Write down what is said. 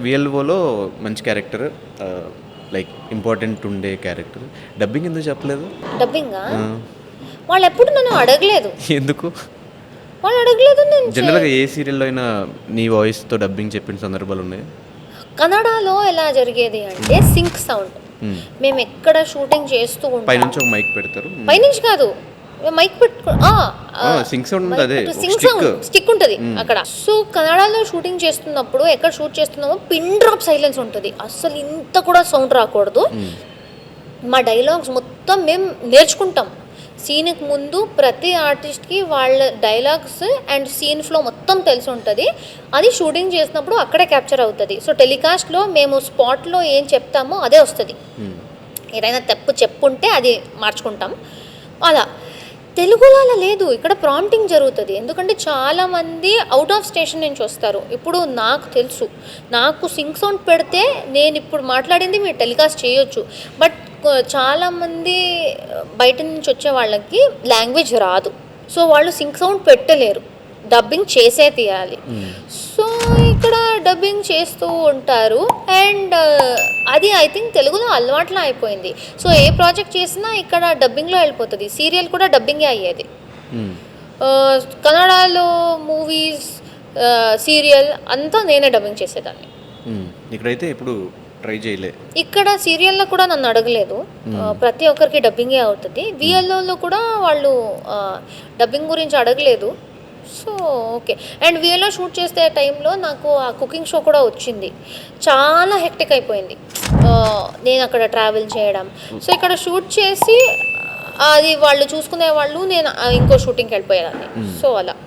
విఎల్ఓలో మంచి character, like important ఉండే character. Dubbing ఎందుకు చెప్పలేదు? డబ్బింగా వాళ్ళు ఎప్పుడు నన్ను అడగలేదు. ఎందుకు? వాళ్ళు అడగలేదు. నేను జనరల్గా ఏ సీరియల్లో అయినా నీ వాయిస్తో డబ్బింగ్ చెప్పిన సందర్భాలు ఉన్నాయి? కన్నడలో ఎలా జరిగేది అంటే సింక్ సౌండ్. మేము ఎక్కడ షూటింగ్ చేస్తూ ఉంటాం, పైనుంచి ఒక మైక్ పెడతారు. పైనుంచి కాదు, మైక్ పెట్టుకో సింక్ సౌండ్ ఉంది, అదే సింక్ సౌండ్ స్టిక్ ఉంటుంది అక్కడ. సో కన్నడలో షూటింగ్ చేస్తున్నప్పుడు ఎక్కడ షూట్ చేస్తున్నామో పిన్ డ్రాప్ సైలెన్స్ ఉంటుంది, అస్సలు ఇంత కూడా సౌండ్ రాకూడదు. మా డైలాగ్స్ మొత్తం మేము నేర్చుకుంటాం. సీన్కి ముందు ప్రతి ఆర్టిస్ట్కి వాళ్ళ డైలాగ్స్ అండ్ సీన్ ఫ్లో మొత్తం తెలిసి ఉంటుంది. అది షూటింగ్ చేసినప్పుడు అక్కడే క్యాప్చర్ అవుతుంది. సో టెలికాస్ట్లో మేము స్పాట్లో ఏం చెప్తామో అదే వస్తుంది. ఏదైనా తప్పు చెప్పుంటే అది మార్చుకుంటాం. అలా తెలుగులో అలా లేదు, ఇక్కడ ప్రాంప్టింగ్ జరుగుతుంది. ఎందుకంటే చాలామంది అవుట్ ఆఫ్ స్టేషన్ నుంచి వస్తారు. ఇప్పుడు నాకు తెలుసు, నాకు సింక్ సౌండ్ పెడితే నేను ఇప్పుడు మాట్లాడింది మీరు టెలికాస్ట్ చేయొచ్చు. బట్ చాలామంది బయట నుంచి వచ్చే వాళ్ళకి లాంగ్వేజ్ రాదు, సో వాళ్ళు సింక్ సౌండ్ పెట్టలేరు, డబ్బింగ్ చేసే తీయాలి. సో ఇక్కడ డబ్బింగ్ చేస్తూ ఉంటారు. అండ్ అది ఐ థింక్ తెలుగులో అలవాట్లో అయిపోయింది. సో ఏ ప్రాజెక్ట్ చేసినా ఇక్కడ డబ్బింగ్లో వెళ్ళిపోతుంది. సీరియల్ కూడా డబ్బింగే అయ్యేది. కన్నడలో మూవీస్, సీరియల్ అంతా నేనే డబ్బింగ్ చేసేదాన్ని. ఇక్కడైతే ఇప్పుడు ట్రై చేయలే. ఇక్కడ సీరియల్లో కూడా నన్ను అడగలేదు, ప్రతి ఒక్కరికి డబ్బింగే అవుతుంది. విఎల్ఓలో కూడా వాళ్ళు డబ్బింగ్ గురించి అడగలేదు. So okay. అండ్ విఎల్ఓ షూట్ చేసే టైంలో నాకు ఆ కుకింగ్ షో కూడా వచ్చింది. చాలా హెక్టిక్ అయిపోయింది నేను అక్కడ ట్రావెల్ చేయడం. సో ఇక్కడ షూట్ చేసి అది వాళ్ళు చూసుకునే వాళ్ళు, నేను ఇంకో షూటింగ్కి వెళ్ళిపోయేదాన్ని. సో అలా